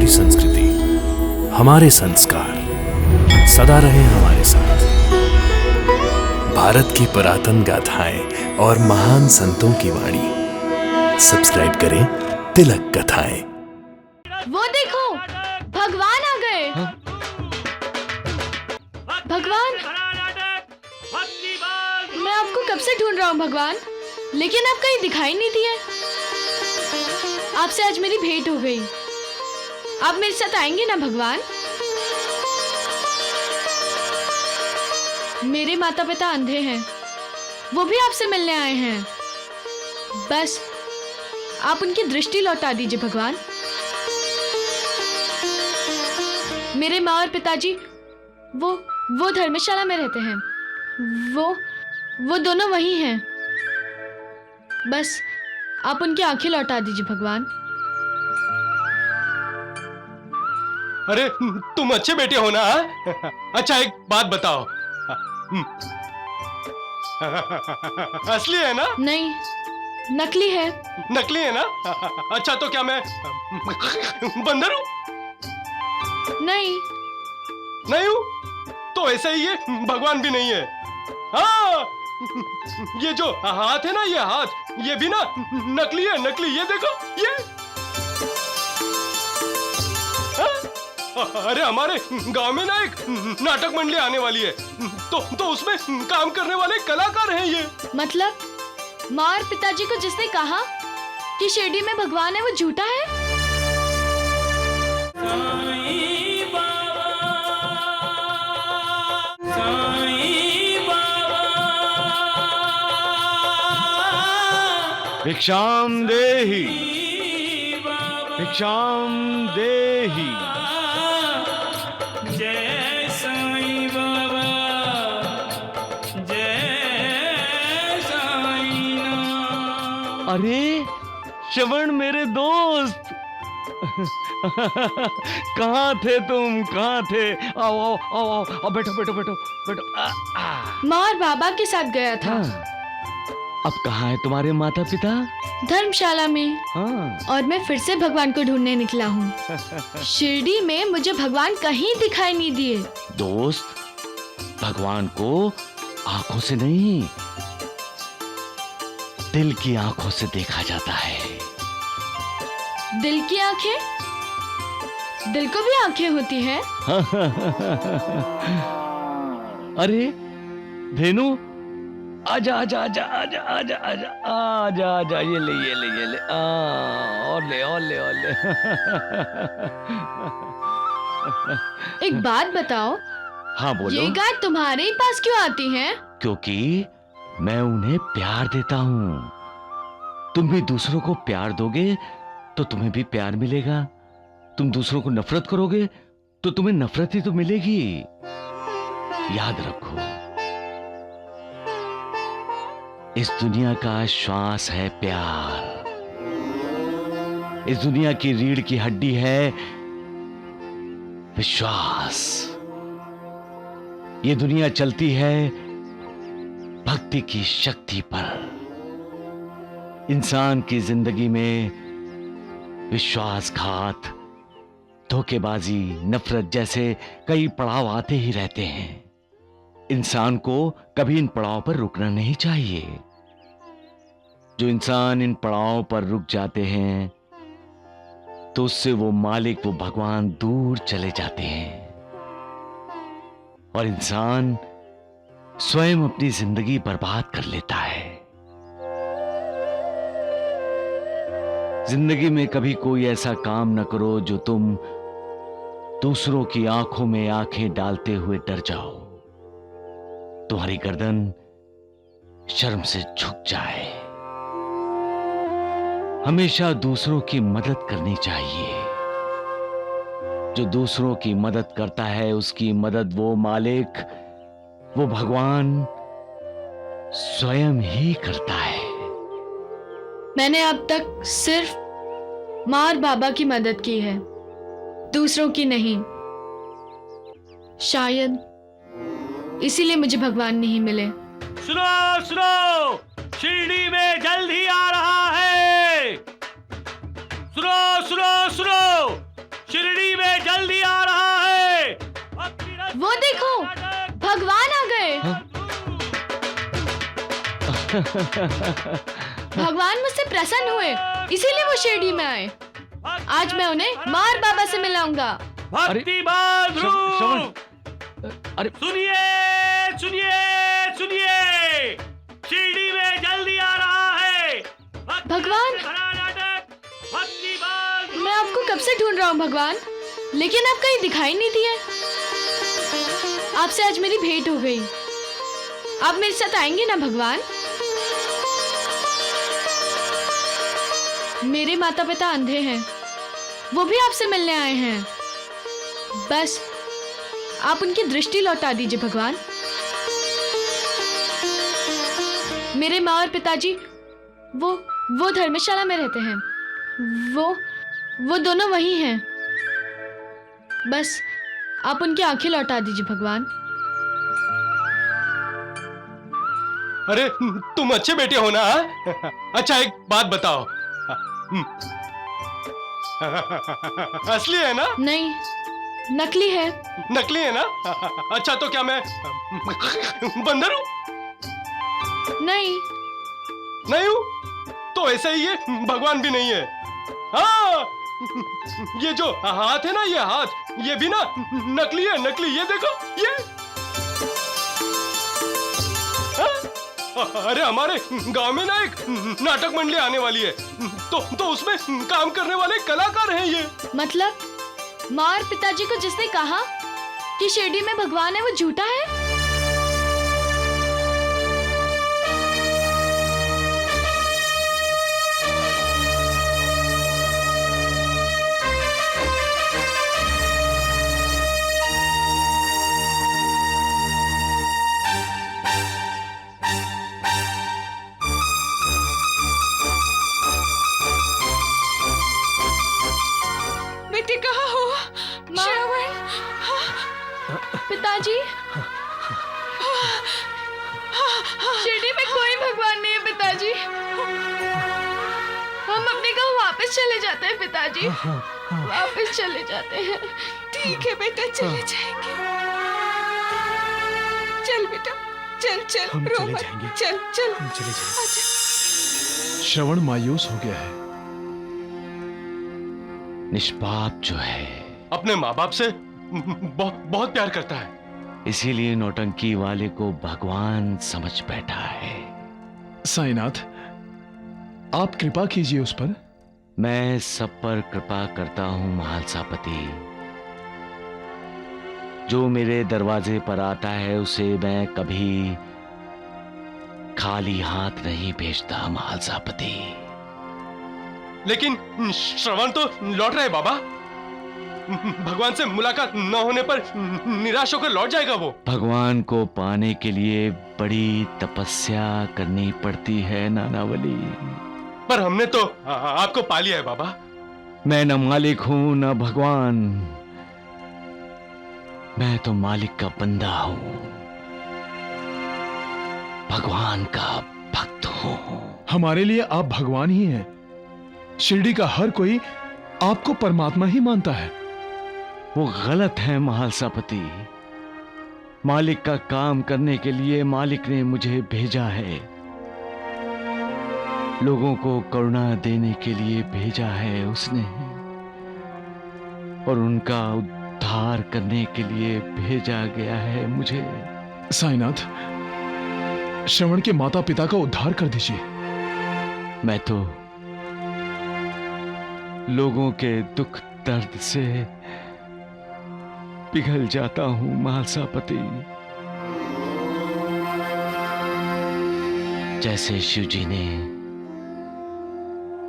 हमारी संस्कृति, हमारे संस्कार सदा रहे हमारे साथ। भारत की पुरातन गाथाएं और महान संतों की वाणी। सब्सक्राइब करें तिलक कथाएं। वो देखो, भगवान आ गए। भगवान, मैं आपको कब से ढूंढ रहा हूँ भगवान, लेकिन आप कहीं दिखाई नहीं दिए। आपसे आज मेरी भेंट हो गई। आप मेरे साथ आएंगे ना भगवान? मेरे माता पिता अंधे हैं, वो भी आपसे मिलने आए हैं। बस आप उनकी दृष्टि लौटा दीजिए भगवान। मेरे माँ और पिताजी वो धर्मशाला में रहते हैं। वो दोनों वही हैं। बस आप उनकी आंखें लौटा दीजिए भगवान। अरे तुम अच्छे बेटे हो ना? अच्छा एक बात बताओ, असली है ना? नहीं, नकली है। नकली है ना? अच्छा तो क्या मैं बंदर हूँ? नहीं। नहीं हूँ तो ऐसा ही है, भगवान भी नहीं है। हाँ, ये जो हाथ है ना, ये हाथ, ये भी ना नकली है। नकली, ये देखो, ये। हाँ? अरे हमारे गांव में ना एक नाटक मंडली आने वाली है, तो उसमें काम करने वाले कलाकार हैं ये। मतलब माँ और पिताजी को जिसने कहा कि शिरडी में भगवान है, वो झूठा है? भिक्षाम देहि, भिक्षाम देहि। जय साईं बाबा, जय साईं नाम। अरे श्रवण मेरे दोस्त, कहाँ थे तुम? कहाँ थे? आओ आओ आओ आओ, आओ बैठो बैठो बैठो बैठो। माँ और बाबा के साथ गया था। हाँ, अब कहाँ है तुम्हारे माता पिता? धर्मशाला में। हाँ। और मैं फिर से भगवान को ढूंढने निकला हूँ। शिरडी में मुझे भगवान कहीं दिखाई नहीं दिए। दोस्त, भगवान को आंखों से नहीं, दिल की आंखों से देखा जाता है। दिल की आंखें? दिल को भी आंखें होती हैं? अरे धेनु, आजा आजा आजा आजा आजा आजा आजा आजा, ये ले ये ले ये ले, और ले और ले और ले। एक बात बताओ, हाँ बोलो। ये गाय तुम्हारे ही पास क्यों आती हैं? क्योंकि मैं उन्हें प्यार देता हूँ। तुम भी दूसरों को प्यार दोगे तो तुम्हें भी प्यार मिलेगा। तुम दूसरों को नफरत करोगे तो तुम्हें नफरत ही तो मिलेगी। याद रखो, इस दुनिया का श्वास है प्यार। इस दुनिया की रीढ़ की हड्डी है विश्वास। ये दुनिया चलती है भक्ति की शक्ति पर। इंसान की जिंदगी में विश्वासघात, धोखेबाजी, नफरत जैसे कई पड़ाव आते ही रहते हैं। इंसान को कभी इन पड़ाव पर रुकना नहीं चाहिए। जो इंसान इन पड़ाव पर रुक जाते हैं तो उससे वो मालिक, वो भगवान दूर चले जाते हैं और इंसान स्वयं अपनी जिंदगी बर्बाद कर लेता है। जिंदगी में कभी कोई ऐसा काम न करो जो तुम दूसरों की आंखों में आंखें डालते हुए डर जाओ। तुम्हारी गर्दन शर्म से झुक जाए। हमेशा दूसरों की मदद करनी चाहिए। जो दूसरों की मदद करता है उसकी मदद वो मालिक, वो भगवान स्वयं ही करता है। मैंने अब तक सिर्फ माँ और बाबा की मदद की है, दूसरों की नहीं। शायद इसीलिए मुझे भगवान नहीं मिले। सुनो सुनो, शिरडी में जल्द ही आ रहा है। सुनो सुनो सुनो, शिरडी भगवान मुझसे प्रसन्न हुए, इसीलिए वो शिरडी में आए। आज मैं उन्हें मार बाबा से मिलाऊंगा। भक्ति बंधु, अरे सुनिए सुनिए सुनिए, शिरडी में जल्दी आ रहा है भगवान। भरा नाटक भक्ति बंधु। मैं आपको कब से ढूंढ रहा हूँ भगवान, लेकिन आप कहीं दिखाई नहीं दिए। आपसे आज मेरी भेंट हो गई, आप मेरे साथ आएंगे ना भगवान? मेरे माता पिता अंधे हैं, वो भी आपसे मिलने आए हैं। बस आप उनकी दृष्टि लौटा दीजिए भगवान। मेरे माँ और पिताजी वो धर्मशाला में रहते हैं। वो दोनों वही हैं। बस आप उनकी आंखें लौटा दीजिए भगवान। अरे तुम अच्छे बेटे हो ना? अच्छा एक बात बताओ, असली है ना? नहीं, नकली है। नकली है ना? अच्छा तो क्या मैं बंदर हूँ? नहीं। नहीं हूँ तो ऐसा ही है, भगवान भी नहीं है। हाँ, ये जो हाथ है ना, ये हाथ, ये भी ना नकली है, नकली। ये देखो, ये हाँ? अरे हमारे गांव में ना एक नाटक मंडली आने वाली है, तो उसमें काम करने वाले कलाकार हैं ये। मतलब माँ और पिताजी को जिसने कहा कि शिरडी में भगवान है, वो झूठा है? बेटे कहाँ हो? श्रवण। पिताजी, शिरडी में कोई भगवान नहीं है पिताजी। हम अपने गांव वापस चले जाते हैं पिताजी, वापस चले जाते हैं। ठीक है बेटा, चले जाएंगे। चल बेटा, चल चल, हम रो चले मत। जाएंगे। चल चल, हम चले जाएंगे। आजा। श्रवण मायूस हो गया है। निष्पाप जो है, अपने माँ बाप से बहुत प्यार करता है। इसीलिए नौटंकी वाले को भगवान समझ बैठा है। साईनाथ, आप कृपा कीजिए उस पर। मैं सब पर कृपा करता हूं महालसापति। जो मेरे दरवाजे पर आता है उसे मैं कभी खाली हाथ नहीं भेजता महालसापति। लेकिन श्रवण तो लौट रहे बाबा। भगवान से मुलाकात न होने पर निराश होकर लौट जाएगा वो। भगवान को पाने के लिए बड़ी तपस्या करनी पड़ती है नानावली। पर हमने तो आपको पा लिया है बाबा। मैं न मालिक हूं न भगवान, मैं तो मालिक का बंदा हूं, भगवान का भक्त हूं। हमारे लिए आप भगवान ही हैं। शिरडी का हर कोई आपको परमात्मा ही मानता है। वो गलत है महालसापति। मालिक का काम करने के लिए मालिक ने मुझे भेजा है, लोगों को करुणा देने के लिए भेजा है उसने, और उनका उद्धार करने के लिए भेजा गया है मुझे। साईनाथ, श्रवण के माता पिता का उद्धार कर दीजिए। मैं तो लोगों के दुख दर्द से पिघल जाता हूं महालसापति। जैसे शिव जी ने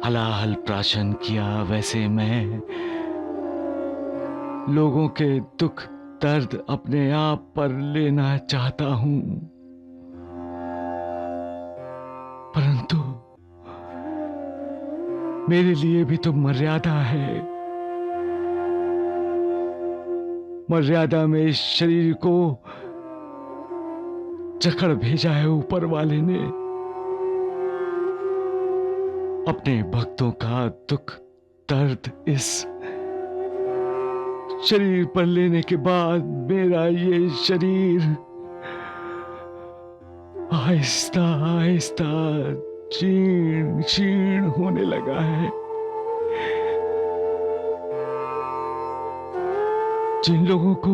हलाहल प्राशन किया, वैसे मैं लोगों के दुख दर्द अपने आप पर लेना चाहता हूं, परंतु मेरे लिए भी तो मर्यादा है। मर्यादा में इस शरीर को जकड़ भेजा है ऊपर वाले ने। अपने भक्तों का दुख दर्द इस शरीर पर लेने के बाद मेरा ये शरीर आहिस्ता आहिस्ता क्षीण क्षीण होने लगा है। जिन लोगों को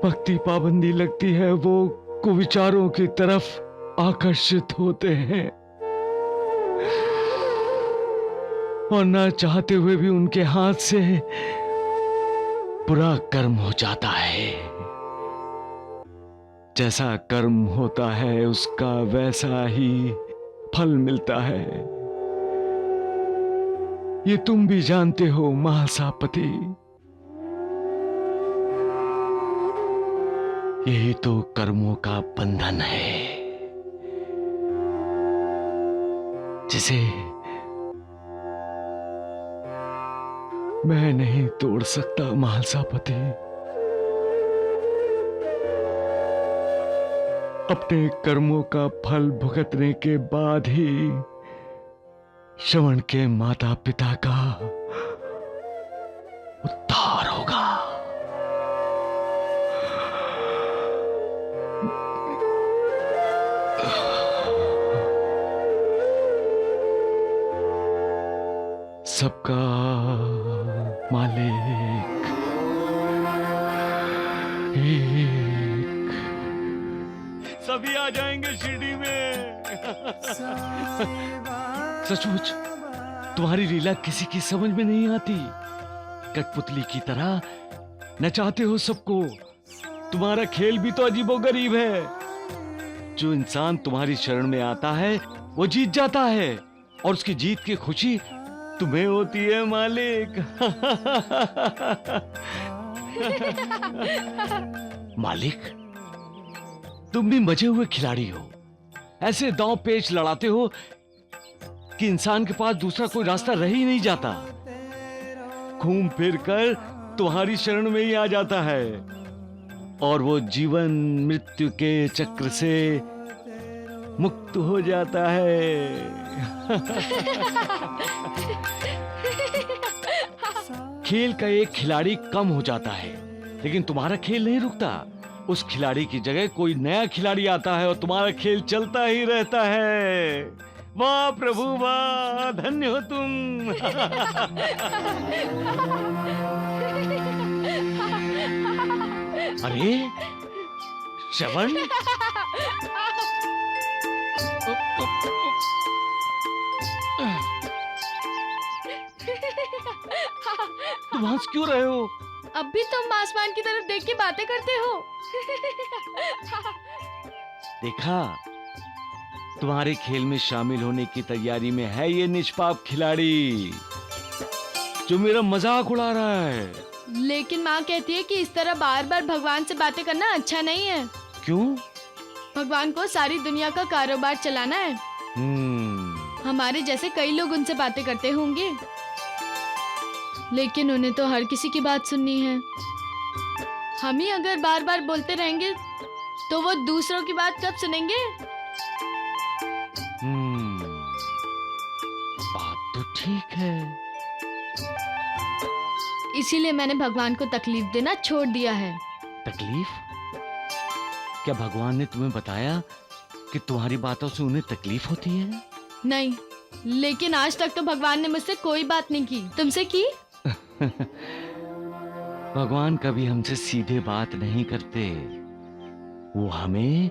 भक्ति पाबंदी लगती है वो कुविचारों की तरफ आकर्षित होते हैं और ना चाहते हुए भी उनके हाथ से बुरा कर्म हो जाता है। जैसा कर्म होता है उसका वैसा ही फल मिलता है। ये तुम भी जानते हो महासापति। यही तो कर्मों का बंधन है जिसे मैं नहीं तोड़ सकता महासापति। अपने कर्मों का फल भुगतने के बाद ही श्रवण के माता पिता का उद्धार होगा। सबका मालिक एक। सभी आ जाएंगे शिरडी में। सचमुच तुम्हारी लीला किसी की समझ में नहीं आती। कठपुतली की तरह नचाते हो सबको। तुम्हारा खेल भी तो अजीबोगरीब है। जो इंसान तुम्हारी शरण में आता है वो जीत जाता है और उसकी जीत की खुशी तुम्हें होती है मालिक। मालिक तुम भी मजे हुए खिलाड़ी हो। ऐसे दांव पेच लड़ाते हो कि इंसान के पास दूसरा कोई रास्ता रह ही नहीं जाता। घूम फिर कर तुम्हारी शरण में ही आ जाता है और वो जीवन मृत्यु के चक्र से मुक्त हो जाता है। खेल का एक खिलाड़ी कम हो जाता है लेकिन तुम्हारा खेल नहीं रुकता। उस खिलाड़ी की जगह कोई नया खिलाड़ी आता है और तुम्हारा खेल चलता ही रहता है। वाह प्रभु वाह, धन्य हो तुम। अरे श्रवण, तुम हंस क्यों रहे हो? अब भी तुम आसमान की तरफ देख के बातें करते हो। देखा, तुम्हारे खेल में शामिल होने की तैयारी में है ये निष्पाप खिलाड़ी जो मेरा मजाक उड़ा रहा है। लेकिन माँ कहती है कि इस तरह बार बार भगवान से बातें करना अच्छा नहीं है। क्यों? भगवान को सारी दुनिया का कारोबार चलाना है। हमारे जैसे कई लोग उनसे बातें करते होंगे लेकिन उन्हें तो हर किसी की बात सुननी है। हम ही अगर बार बार बोलते रहेंगे तो वो दूसरों की बात कब सुनेंगे? बात तो ठीक है। इसीलिए मैंने भगवान को तकलीफ देना छोड़ दिया है। तकलीफ? क्या भगवान ने तुम्हें बताया कि तुम्हारी बातों से उन्हें तकलीफ होती है? नहीं, लेकिन आज तक तो भगवान ने मुझसे कोई बात नहीं की। तुमसे की? भगवान कभी हमसे सीधे बात नहीं करते, वो हमें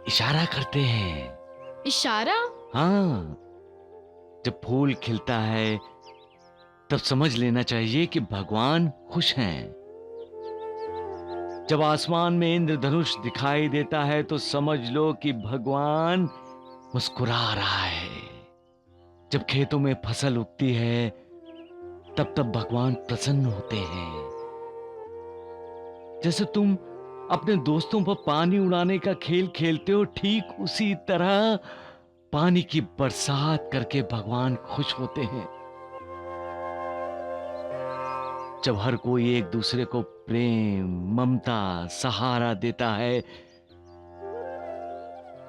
इशारा करते हैं। इशारा? हाँ, जब फूल खिलता है तब समझ लेना चाहिए कि भगवान खुश हैं। जब आसमान में इंद्रधनुष दिखाई देता है तो समझ लो कि भगवान मुस्कुरा रहा है। जब खेतों में फसल उगती है तब तब भगवान प्रसन्न होते हैं। जैसे तुम अपने दोस्तों पर पानी उड़ाने का खेल खेलते हो, ठीक उसी तरह पानी की बरसात करके भगवान खुश होते हैं। जब हर कोई एक दूसरे को प्रेम, ममता, सहारा देता है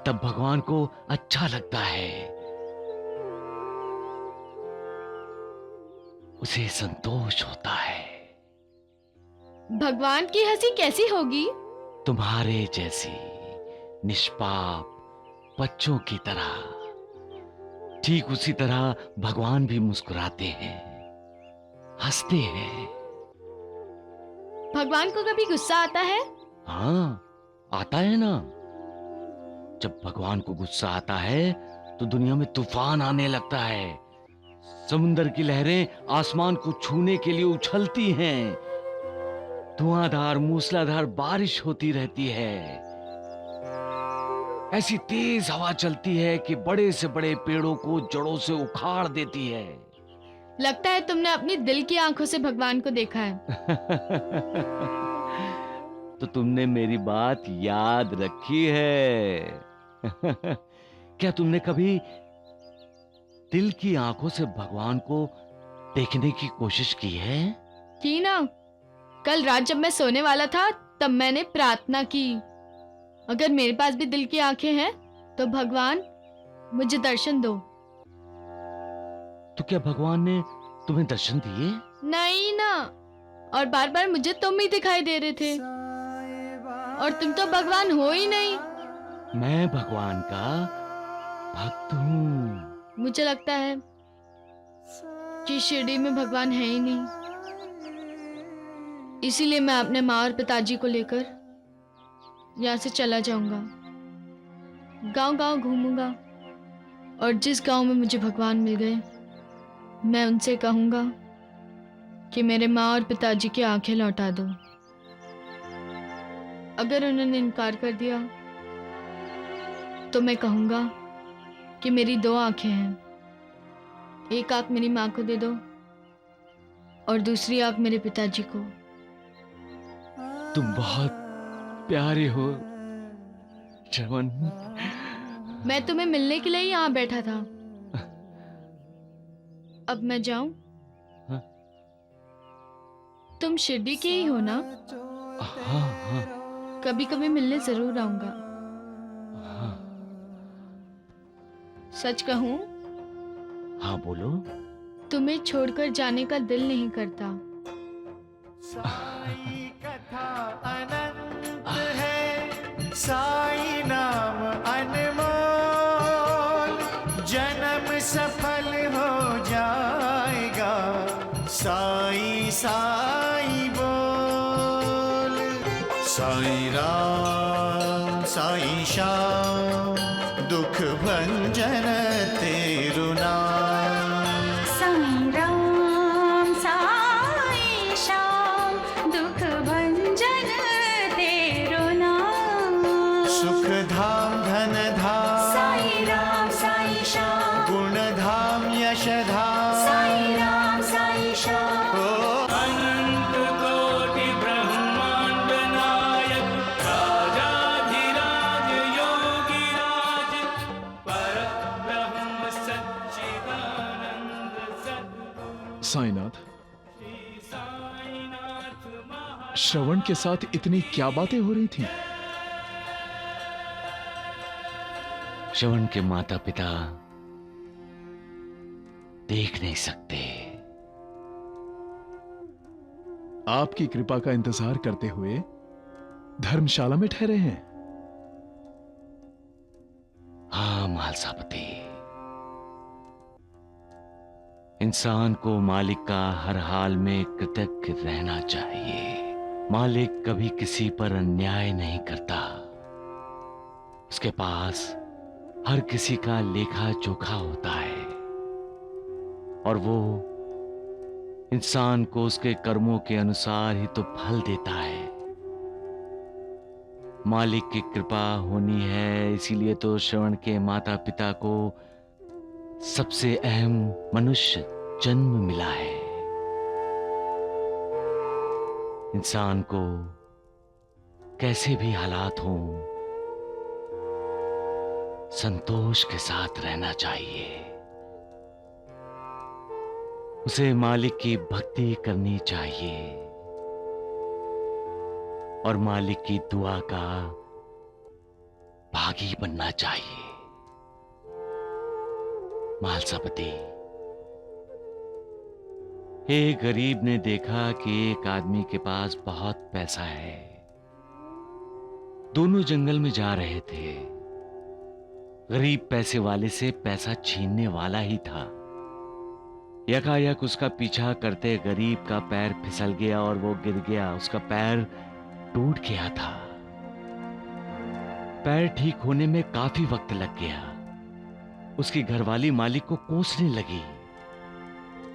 तब भगवान को अच्छा लगता है, उसे संतोष होता है। भगवान की हंसी कैसी होगी? तुम्हारे जैसी, निष्पाप बच्चों की तरह। ठीक उसी तरह भगवान भी मुस्कुराते हैं, हंसते हैं। भगवान को कभी गुस्सा आता है? हाँ, आता है ना। जब भगवान को गुस्सा आता है तो दुनिया में तूफान आने लगता है। समुंदर की लहरें आसमान को छूने के लिए उछलती हैं। धुआंधार मूसलाधार बारिश होती रहती है। ऐसी तेज हवा चलती है कि बड़े से बड़े पेड़ों को जड़ों से उखाड़ देती है। लगता है तुमने अपनी दिल की आंखों से भगवान को देखा है। तो तुमने मेरी बात याद रखी है। क्या तुमने कभी दिल की आंखों से भगवान को देखने की कोशिश की है? की ना। कल रात जब मैं सोने वाला था तब मैंने प्रार्थना की, अगर मेरे पास भी दिल की आंखें हैं तो भगवान मुझे दर्शन दो। तो क्या भगवान ने तुम्हें दर्शन दिए? नहीं ना, और बार बार मुझे तुम ही दिखाई दे रहे थे, और तुम तो भगवान हो ही नहीं। मैं भगवान का भक्त हूँ। मुझे लगता है कि शिरडी में भगवान है ही नहीं, इसीलिए मैं अपने माँ और पिताजी को लेकर यहाँ से चला जाऊंगा। गांव गांव घूमूंगा, और जिस गांव में मुझे भगवान मिल गए मैं उनसे कहूंगा कि मेरे माँ और पिताजी की आंखें लौटा दो। अगर उन्होंने इनकार कर दिया तो मैं कहूंगा कि मेरी 2 आंखें हैं, एक आंख मेरी माँ को दे दो और दूसरी आंख मेरे पिताजी को। तुम बहुत प्यारे हो श्रवण। मैं तुम्हें मिलने के लिए ही यहाँ बैठा था। अब मैं जाऊं? हाँ? तुम शिरडी के ही हो ना? हाँ हाँ कभी कभी मिलने जरूर आऊंगा। हाँ। सच कहूं, हाँ बोलो। तुम्हें छोड़कर जाने का दिल नहीं करता। साई कथा अनंत है, साई नाम अनमोल, जन्म सफल हो जाएगा, साई साई बोल। साई राम साई श्याम, दुख भंजन तेरु नाम। साई राम साई श्याम, दुख भंजन तेरो नाम। सुख धाम धन धाम, साई राम साई श्याम, गुण धाम यश धाम, साई राम साई श्याम। अनंत कोटि ब्रह्मांड नायक, राजाधिराज योगिराज, परब्रह्म सच्चिदानंद सद्गुरु साईनाथ, साईनाथ महा। श्रवण के साथ इतनी क्या बातें हो रही थी? श्रवण के माता पिता देख नहीं सकते। आपकी कृपा का इंतजार करते हुए धर्मशाला में ठहरे हैं। हाँ मालसापति, इंसान को मालिक का हर हाल में कृतज्ञ रहना चाहिए। मालिक कभी किसी पर अन्याय नहीं करता। उसके पास हर किसी का लेखा जोखा होता है, और वो इंसान को उसके कर्मों के अनुसार ही तो फल देता है। मालिक की कृपा होनी है, इसीलिए तो श्रवण के माता पिता को सबसे अहम मनुष्य जन्म मिला है। इंसान को कैसे भी हालात हों, संतोष के साथ रहना चाहिए। उसे मालिक की भक्ति करनी चाहिए और मालिक की दुआ का भागी बनना चाहिए। मालसापति, एक गरीब ने देखा कि एक आदमी के पास बहुत पैसा है। दोनों जंगल में जा रहे थे। गरीब पैसे वाले से पैसा छीनने वाला ही था। यकायक उसका पीछा करते गरीब का पैर फिसल गया और वो गिर गया। उसका पैर टूट गया था। पैर ठीक होने में काफी वक्त लग गया। उसकी घरवाली मालिक को कोसने लगी,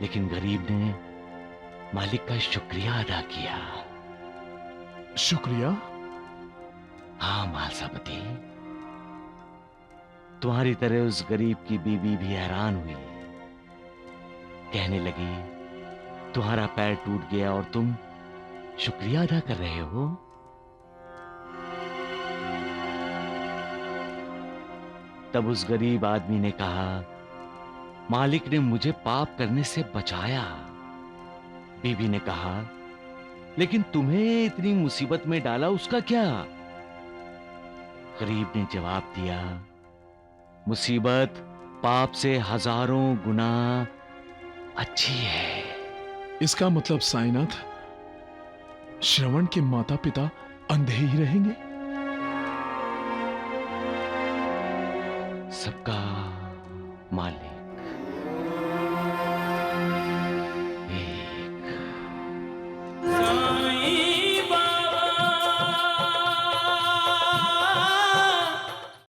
लेकिन गरीब ने मालिक का शुक्रिया अदा किया। शुक्रिया? हाँ मालसापति, तुम्हारी तरह उस गरीब की बीवी भी हैरान हुई। कहने लगी, तुम्हारा पैर टूट गया और तुम शुक्रिया अदा कर रहे हो? तब उस गरीब आदमी ने कहा, मालिक ने मुझे पाप करने से बचाया। बीवी ने कहा, लेकिन तुम्हें इतनी मुसीबत में डाला, उसका क्या? गरीब ने जवाब दिया, मुसीबत पाप से हजारों गुना अच्छी है। इसका मतलब साईनाथ, श्रवण के माता पिता अंधे ही रहेंगे? सबका मालिक